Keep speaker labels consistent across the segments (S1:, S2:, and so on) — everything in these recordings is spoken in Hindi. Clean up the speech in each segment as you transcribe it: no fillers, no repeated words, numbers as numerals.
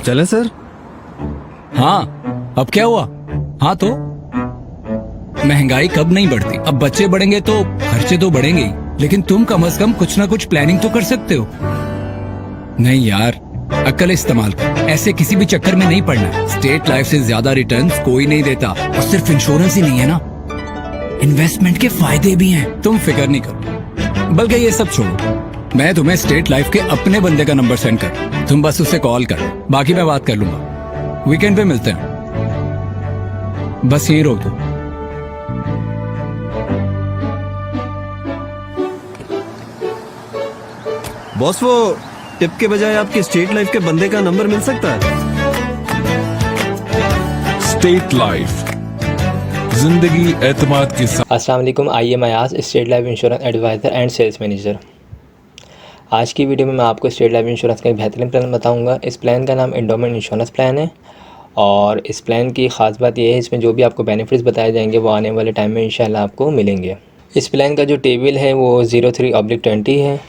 S1: चले सर।
S2: हाँ, अब क्या हुआ? हाँ तो महंगाई कब नहीं बढ़ती? अब बच्चे बढ़ेंगे तो खर्चे तो बढ़ेंगे ही, लेकिन तुम कम से कम कुछ ना कुछ प्लानिंग तो कर सकते हो। नहीं यार, अक्ल इस्तेमाल कर, ऐसे किसी भी चक्कर में नहीं पड़ना। स्टेट लाइफ से ज्यादा रिटर्न्स कोई नहीं देता, और सिर्फ इंश्योरेंस ही नहीं है ना, इन्वेस्टमेंट के फायदे भी हैं। तुम फिक्र नहीं करो, बल्कि ये सब छोड़ो, मैं तुम्हें स्टेट लाइफ के अपने बंदे का नंबर सेंड कर, तुम बस उसे कॉल कर, बाकी मैं बात कर लूंगा। वीकेंड पे मिलते हैं, बस यही रोक दो।
S1: बॉस, वो टिप के बजाय आपके स्टेट लाइफ के बंदे का नंबर मिल सकता है?
S3: स्टेट लाइफ, जिंदगी एतमाद के साथ।
S4: अस्सलाम वालेकुम, I am Ayaz, State Life Insurance advisor and sales manager. आज की वीडियो में मैं आपको स्टेट लाइफ इंश्योरेंस का एक बेहतरीन प्लान बताऊंगा। इस प्लान का नाम एंडोमेंट इंश्योरेंस प्लान है, और इस प्लान की ख़ास बात यह है, इसमें जो भी आपको बेनिफिट्स बताए जाएंगे वो आने वाले टाइम में इंशाल्लाह आपको मिलेंगे। इस प्लान का जो टेबल है वो 03/20 है,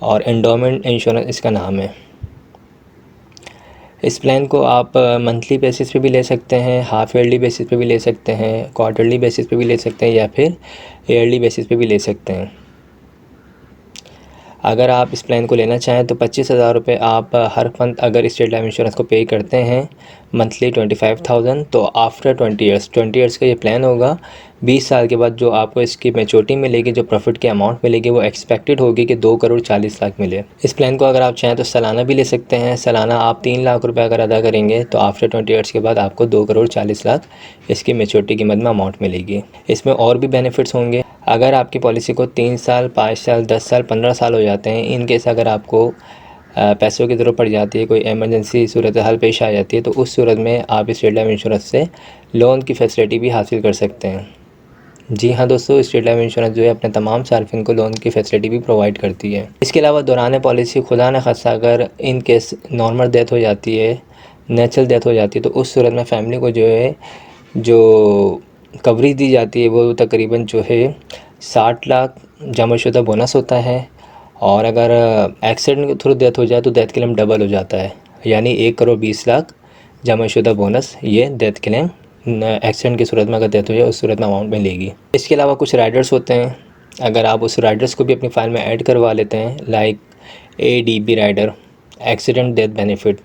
S4: और एंडोमेंट इंश्योरेंस इसका नाम है। इस प्लान को आप मंथली बेसिस पे भी ले सकते हैं, हाफ ईयरली बेसिस पे भी ले सकते हैं, क्वार्टरली बेसिस पे भी ले सकते हैं, या फिर ईयरली बेसिस पे भी ले सकते हैं। अगर आप इस प्लान को लेना चाहें तो 25,000 रुपये आप हर मंथ अगर स्टेट लाइफ इंश्योरेंस को पे करते हैं, मंथली 25,000, तो आफ्टर 20 ईयर्स का ये प्लान होगा। 20 साल के बाद जो आपको इसकी मैच्योरिटी मिलेगी, जो प्रॉफिट की अमाउंट मिलेगी, वो एक्सपेक्टेड होगी कि 2,40,00,000 मिले। इस प्लान को अगर आप चाहें तो सालाना भी ले सकते हैं। सालाना आप 3 लाख रुपये अगर अदा करेंगे तो आफ्टर 20 ईयर्स के बाद आपको 2,40,00,000 इसकी मैच्योरिटी कीमत में अमाउंट मिलेगी। इसमें और भी बेनिफिट्स होंगे। अगर आपकी पॉलिसी को 3 साल, 5 साल, 10 साल, 15 साल हो जाते हैं, इन केस अगर आपको पैसों की ज़रूरत पड़ जाती है, कोई एमरजेंसी सूरत हाल पेश आ जाती है, तो उस सूरत में आप स्टेट लाइफ इंश्योरेंस से लोन की फैसिलिटी भी हासिल कर सकते हैं। जी हाँ दोस्तों, स्टेट लाइफ इंश्योरेंस जो है अपने तमाम सार्फिन को लोन की फैसिलिटी भी प्रोवाइड करती है। इसके अलावा दौरान पॉलिसी खुदा न खास्ता अगर इन केस नॉर्मल डेथ हो जाती है, नेचुरल डेथ हो जाती है, तो उस सूरत में फैमिली को जो है जो कवरेज दी जाती है वो तकरीबन जो है 60 लाख जमाशुदा बोनस होता है। और अगर एक्सीडेंट के थ्रू डेथ हो जाए तो डेथ क्लेम डबल हो जाता है, यानी 1,20,00,000 जमाशुदा बोनस ये डेथ क्लेम एक्सीडेंट की सूरत में अगर डेथ हो जाए उस सूरत में अमाउंट मिलेगी। इसके अलावा कुछ राइडर्स होते हैं, अगर आप उस राइडर्स को भी अपनी फ़ाइल में ऐड करवा लेते हैं, like ADB rider, accident death benefit,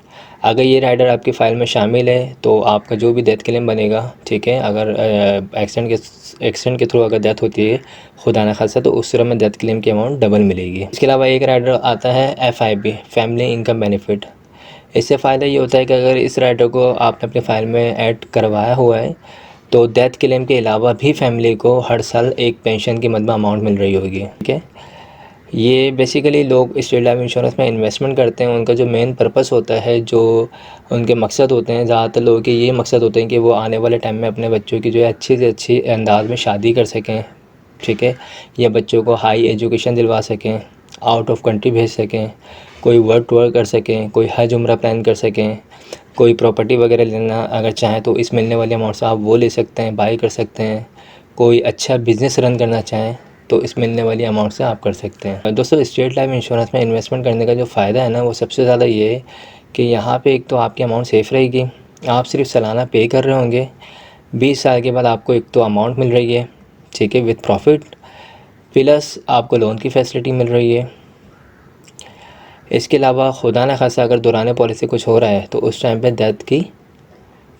S4: अगर ये राइडर आपकी फ़ाइल में शामिल है तो आपका जो भी डेथ क्लेम बनेगा, ठीक है, अगर एक्सीडेंट के थ्रू अगर डेथ होती है खुदा न खास्ता, तो उस सूरत में डेथ क्लेम की अमाउंट डबल मिलेगी। इसके अलावा एक राइडर आता है FIB, फैमिली इनकम बेनिफिट। इससे फ़ायदा ये होता है कि अगर इस राइडर को आपने अपनी फ़ाइल में ऐड करवाया हुआ है तो डेथ क्लेम के अलावा भी फैमिली को हर साल एक पेंशन की मद में अमाउंट मिल रही होगी, ठीक है। ये बेसिकली लोग स्टेट लाइफ इंश्योरेंस में इन्वेस्टमेंट करते हैं, उनका जो मेन पर्पस होता है, जो उनके मकसद होते हैं, ज़्यादातर लोगों के ये मकसद होते हैं कि वो आने वाले टाइम में अपने बच्चों की जो है अच्छी से अच्छी अंदाज में शादी कर सकें, ठीक है, या बच्चों को हाई एजुकेशन दिलवा सकें, आउट ऑफ कंट्री भेज सकें, कोई वर्क टूर कर सकें, कोई हज उम्रा प्लान कर सकें, कोई प्रॉपर्टी वगैरह लेना अगर चाहें तो इस मिलने वाली अमाउंट से आप वो ले सकते हैं, बाई कर सकते हैं। कोई अच्छा बिज़नेस रन करना चाहें तो इस मिलने वाली अमाउंट से आप कर सकते हैं। दोस्तों, स्टेट लाइफ इंश्योरेंस में इन्वेस्टमेंट करने का जो फ़ायदा है ना, वो सबसे ज़्यादा ये है कि यहाँ पे एक तो आपकी अमाउंट सेफ़ रहेगी, आप सिर्फ सालाना पे कर रहे होंगे, 20 साल के बाद आपको एक तो अमाउंट मिल रही है, ठीक है, विद प्रॉफिट, प्लस आपको लोन की फैसिलिटी मिल रही है। इसके अलावा खुदा न खास्ता अगर दौरान पॉलिसी कुछ हो रहा है तो उस टाइम पे डेथ की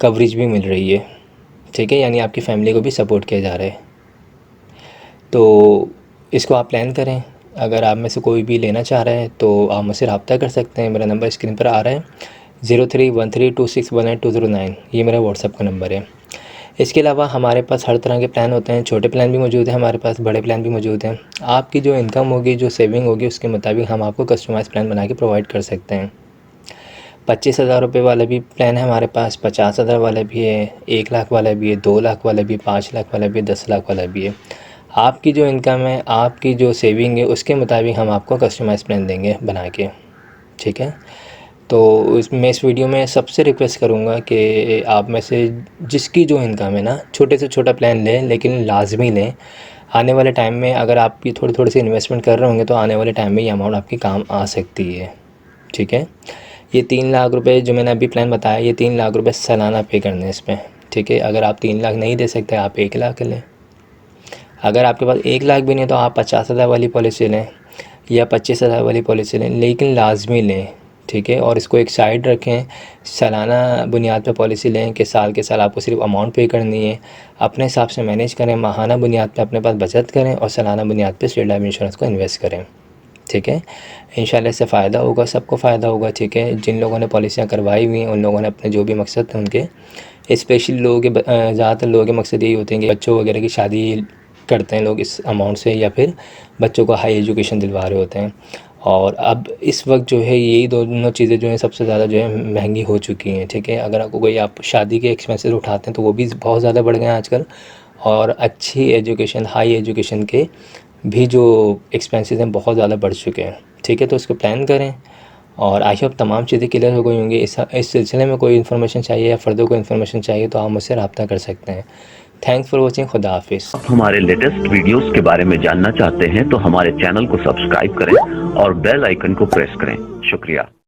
S4: कवरेज भी मिल रही है, ठीक है, यानी आपकी फैमिली को भी सपोर्ट किया जा रहा है। तो इसको आप प्लान करें। अगर आप में से कोई भी लेना चाह रहा है तो आप मुझसे रब्ता कर सकते हैं। मेरा नंबर स्क्रीन पर आ रहा है, 03132618 ये मेरा व्हाट्सएप का नंबर है। इसके अलावा हमारे पास हर तरह के प्लान होते हैं, छोटे प्लान भी मौजूद हैं हमारे पास, बड़े प्लान भी मौजूद हैं। आपकी जो इनकम होगी, जो सेविंग होगी, उसके मुताबिक हम आपको कस्टमाइज़ प्लान बना के प्रोवाइड कर सकते हैं। 25,000 रुपये वाला भी प्लान है हमारे पास, 50,000 वाला भी है, 1 लाख वाला भी है, 2 लाख वाला भी है, 5 लाख वाला भी है, 10 लाख वाला भी है। आपकी जो इनकम है, आपकी जो सेविंग है, उसके मुताबिक हम आपको कस्टमाइज़ प्लान देंगे बना के, ठीक है। तो इस वीडियो में सबसे रिक्वेस्ट करूँगा कि आप में से जिसकी जो इनकम है ना, छोटे से छोटा प्लान लें, लेकिन लाजमी लें। आने वाले टाइम में अगर आप ये थोड़ी सी इन्वेस्टमेंट कर रहे होंगे तो आने वाले टाइम में ये अमाउंट आपकी काम आ सकती है, ठीक है। ये 3 लाख रुपए जो मैंने अभी प्लान बताया, ये 3 लाख रुपए सालाना पे करने हैं इसमें, ठीक है। अगर आप 3 लाख नहीं दे सकते, आप 1 लाख लें। अगर आपके पास 1 लाख भी नहीं है तो आप 50,000 वाली पॉलिसी लें या 25,000 वाली पॉलिसी लें, लेकिन लाजमी लें, ठीक है। और इसको एक साइड रखें, सालाना बुनियाद पे पॉलिसी लें कि साल के साल आपको सिर्फ अमाउंट पे करनी है, अपने हिसाब से मैनेज करें, माहाना बुनियाद पे अपने पास बचत करें और सालाना बुनियाद पे स्टेट लाइफ इंश्योरेंस को इन्वेस्ट करें, ठीक है। इंशाल्लाह इससे फ़ायदा होगा, सबको फ़ायदा होगा, ठीक है। जिन लोगों ने पॉलिसियाँ करवाई हुई हैं उन लोगों ने अपने जो भी मकसद थे उनके, स्पेशली लोगों के ज़्यादातर लोगों के मकसद यही होते हैं कि बच्चों वगैरह की शादी करते हैं लोग इस अमाउंट से, या फिर बच्चों को हाई एजुकेशन दिलवा रहे होते हैं। और अब इस वक्त जो है यही दोनों चीज़ें जो हैं सबसे ज़्यादा जो है महंगी हो चुकी हैं, ठीक है। अगर आपको कोई आप शादी के एक्सपेंसेस उठाते हैं तो वो भी बहुत ज़्यादा बढ़ गए हैं आजकल, और अच्छी एजुकेशन, हाई एजुकेशन के भी जो एक्सपेंसेस हैं बहुत ज़्यादा बढ़ चुके हैं, ठीक है। तो इसको प्लान करें, और आई होप तमाम चीज़ें क्लियर हो गई होंगी। इस सिलसिले में कोई इन्फॉर्मेशन चाहिए या फर्दर कोई इन्फॉर्मेशन चाहिए तो आप मुझसे रब्ता कर सकते हैं। Thanks for watching. खुदा हाफिज़।
S5: आप हमारे लेटेस्ट वीडियोस के बारे में जानना चाहते हैं तो हमारे चैनल को सब्सक्राइब करें और बेल आइकन को प्रेस करें। शुक्रिया।